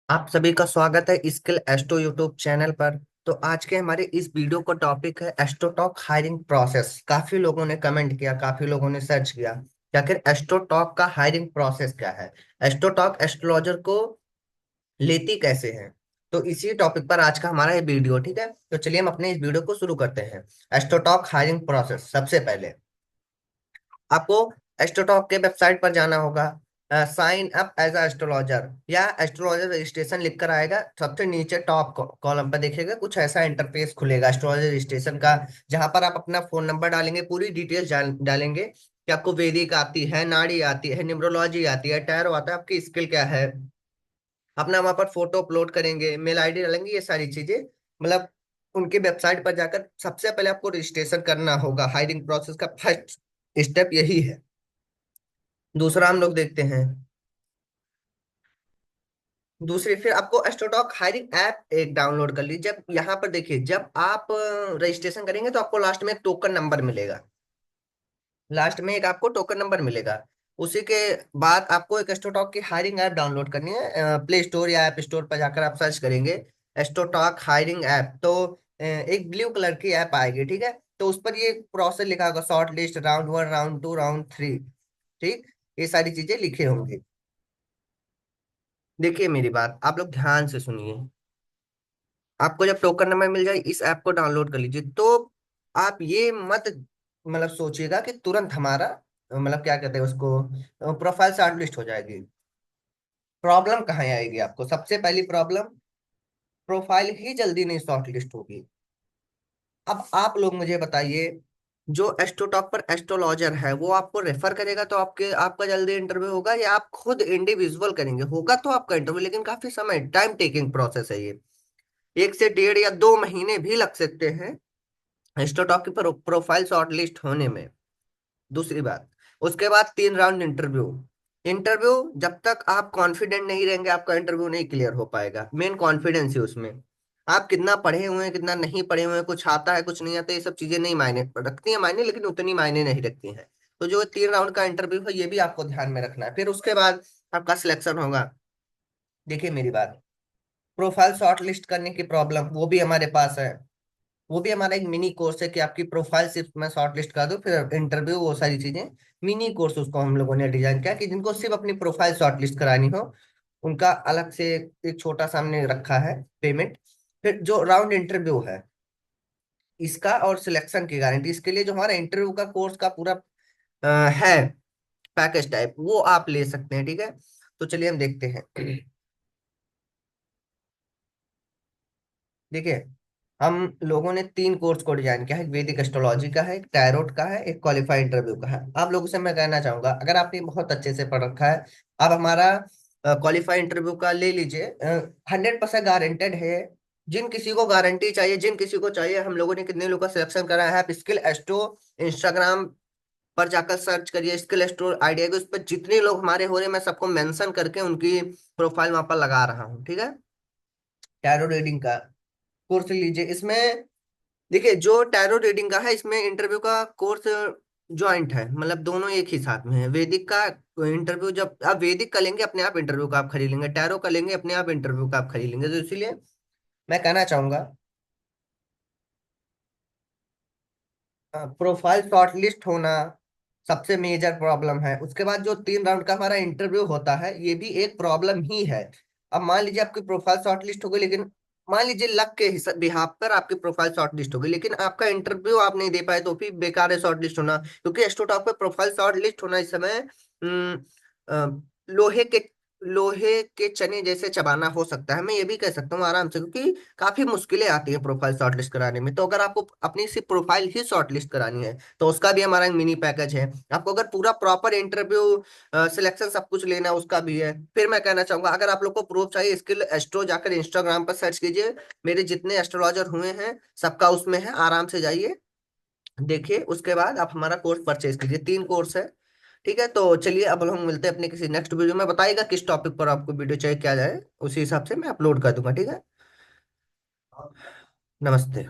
आप सभी का स्वागत है स्किल एस्ट्रो यूट्यूब चैनल पर। तो आज के हमारे इस वीडियो का टॉपिक है एस्ट्रोटॉक हायरिंग प्रोसेस। काफी लोगों ने कमेंट किया, काफी लोगों ने सर्च किया कि आखिर एस्ट्रोटॉक का हायरिंग प्रोसेस क्या है, एस्ट्रोटॉक एस्ट्रोलॉजर को लेती कैसे है। तो इसी टॉपिक पर आज का हमारा ये वीडियो, ठीक है। तो चलिए हम अपने इस वीडियो को शुरू करते हैं। एस्ट्रोटॉक हायरिंग प्रोसेस, सबसे पहले आपको एस्ट्रोटॉक के वेबसाइट पर जाना होगा। साइन अप एज एस्ट्रोलॉजर या एस्ट्रोलॉजर रजिस्ट्रेशन लिखकर आएगा, सबसे नीचे टॉप कॉलम पर देखिएगा, कुछ ऐसा इंटरफेस खुलेगा एस्ट्रोलॉजर रजिस्ट्रेशन का। जहां पर आप अपना फोन नंबर डालेंगे, पूरी डिटेल्स डालेंगे कि आपको वैदिक आती है, नाड़ी आती है, न्यूमरोलॉजी आती है, टैरो आता है, आपकी स्किल क्या है। अपना वहां पर फोटो अपलोड करेंगे, मेल आईडी डालेंगे, ये सारी चीजें मतलब उनके वेबसाइट पर जाकर सबसे पहले आपको रजिस्ट्रेशन करना होगा। हायरिंग प्रोसेस का फर्स्ट स्टेप यही है। दूसरा हम लोग देखते हैं। दूसरी फिर आपको एस्ट्रोटॉक हायरिंग ऐप एक डाउनलोड कर लीजिए। जब यहाँ पर देखिए, जब आप रजिस्ट्रेशन करेंगे तो आपको लास्ट में एक टोकन नंबर मिलेगा। लास्ट में एक आपको टोकन नंबर मिलेगा। उसी के बाद आपको एक एस्ट्रोटॉक की हायरिंग ऐप डाउनलोड करनी है। प्ले स्टोर या ऐप स्टोर पर जाकर आप सर्च करेंगे एस्ट्रोटॉक हायरिंग ऐप, तो एक ब्लू कलर की ऐप आएगी, ठीक है। तो उस पर ये प्रोसेस लिखा होगा, short list, round 1, round 2, round 3, ठीक। ये सारी चीजें लिखे होंगे। देखिए मेरी बात आप लोग ध्यान से सुनिए। आपको जब टोकन नंबर मिल जाए, इस ऐप को डाउनलोड कर लीजिए। तो आप ये मत मतलब सोचिएगा कि तुरंत हमारा मतलब क्या कहते हैं उसको, प्रोफाइल शॉर्ट लिस्ट हो जाएगी। प्रॉब्लम कहाँ आएगी आपको, सबसे पहली प्रॉब्लम, प्रोफाइल ही जल्दी नहीं शॉर्ट लिस्ट होगी। अब आप लोग मुझे बताइए, जो एस्ट्रोटॉक पर एस्ट्रोलॉजर है वो आपको रेफर करेगा तो आपका जल्दी इंटरव्यू होगा, या आप खुद इंडिविजुअल करेंगे? होगा तो आपका इंटरव्यू, लेकिन काफी समय टाइम टेकिंग प्रोसेस है ये। 1 से 1.5 या 2 महीने भी लग सकते हैं इंस्टाटॉक की प्रोफाइल शॉर्टलिस्ट होने में। दूसरी बात, उसके बाद 3 राउंड इंटरव्यू। इंटरव्यू जब तक आप कॉन्फिडेंट नहीं रहेंगे, आपका इंटरव्यू नहीं क्लियर हो पाएगा। मेन कॉन्फिडेंस है उसमें। आप कितना पढ़े हुए हैं, कितना नहीं पढ़े हुए हैं, कुछ आता है कुछ नहीं आता, ये सब चीजें नहीं मायने रखती हैं, मायने लेकिन उतनी मायने नहीं रखती हैं। तो जो 3 राउंड का इंटरव्यू है, ये भी आपको ध्यान में रखना है। फिर उसके बाद आपका सिलेक्शन होगा। देखिए मेरी बात, प्रोफाइल शॉर्ट लिस्ट करने की प्रॉब्लम वो भी हमारे पास है। वो भी हमारा एक मिनी कोर्स है कि आपकी प्रोफाइल सिर्फ मैं शॉर्ट लिस्ट कर दूं, फिर इंटरव्यू, वो सारी चीजें। मिनी कोर्स उसको हम लोगों ने डिजाइन किया कि जिनको सिर्फ अपनी प्रोफाइल शॉर्ट लिस्ट करानी हो, उनका अलग से एक छोटा सा हमने रखा है पेमेंट। फिर जो राउंड इंटरव्यू है, इसका और सिलेक्शन की गारंटी, इसके लिए जो हमारा इंटरव्यू का कोर्स का पूरा है पैकेज टाइप, वो आप ले सकते हैं, ठीक है। तो चलिए हम देखते हैं। देखिए, हम लोगों ने 3 कोर्स को डिजाइन किया है, एक वैदिक एस्ट्रोलॉजी का है, एक टैरोट का है, एक क्वालिफाई इंटरव्यू का है। आप लोगों से मैं कहना चाहूंगा, अगर आपने बहुत अच्छे से पढ़ रखा है, आप हमारा क्वालिफाई इंटरव्यू का ले लीजिए। 100% गारंटेड है। जिन किसी को गारंटी चाहिए, जिन किसी को चाहिए, हम लोगों ने कितने लोगों का सिलेक्शन करा है, आप स्किल एस्ट्रो इंस्टाग्राम पर जाकर सर्च करिए, स्किल एस्ट्रो आइडिया के उस पर जितने लोग हमारे हो रहे हैं, मैं सबको मेंशन करके उनकी प्रोफाइल वहां पर लगा रहा हूँ, ठीक है। टैरो रीडिंग का कोर्स लीजिए। इसमें देखिए, जो टैरो रीडिंग का है, इसमें इंटरव्यू का कोर्स ज्वाइंट है, मतलब दोनों एक ही साथ में है। वैदिक का इंटरव्यू, जब आप वैदिक का लेंगे अपने आप इंटरव्यू का आप खरीद लेंगे, टैरो का लेंगे अपने आप इंटरव्यू का आप खरीद लेंगे। तो इसीलिए मैं कहना चाहूंगा, प्रोफाइल शॉर्टलिस्ट होना सबसे मेजर प्रॉब्लम है। उसके बाद जो 3 राउंड का हमारा इंटरव्यू होता है, ये भी एक प्रॉब्लम ही है। अब मान लीजिए आपकी प्रोफाइल शॉर्टलिस्ट हो गई, लेकिन मान लीजिए लक के बिहाफ पर आपकी प्रोफाइल शॉर्टलिस्ट हो गई, लेकिन आपका इंटरव्यू आप नहीं दे पाए, तो भी बेकार है शॉर्टलिस्ट होना। क्योंकि एस्ट्रोटॉक पे प्रोफाइल शॉर्टलिस्ट होना इस समय लोहे के चने जैसे चबाना हो सकता है, मैं ये भी कह सकता हूँ आराम से, क्योंकि काफी मुश्किलें आती हैं प्रोफाइल शॉर्टलिस्ट कराने में। तो अगर आपको अपनी सिर्फ प्रोफाइल ही शॉर्टलिस्ट करानी है, तो उसका भी हमारा एक मिनी पैकेज है। आपको अगर पूरा प्रॉपर इंटरव्यू सिलेक्शन सब कुछ लेना है, उसका भी है। फिर मैं कहना चाहूंगा, अगर आप लोग को प्रूफ चाहिए, स्किल एस्ट्रो जाकर इंस्टाग्राम पर सर्च कीजिए, मेरे जितने एस्ट्रोलॉजर हुए हैं सबका उसमें है, आराम से जाइए देखिए। उसके बाद आप हमारा कोर्स परचेज कीजिए। 3 कोर्स है, ठीक है। तो चलिए अब हम मिलते हैं अपने किसी नेक्स्ट वीडियो में। बताइएगा किस टॉपिक पर आपको वीडियो चाहिए, क्या जाए, उसी हिसाब से मैं अपलोड कर दूंगा, ठीक है। नमस्ते।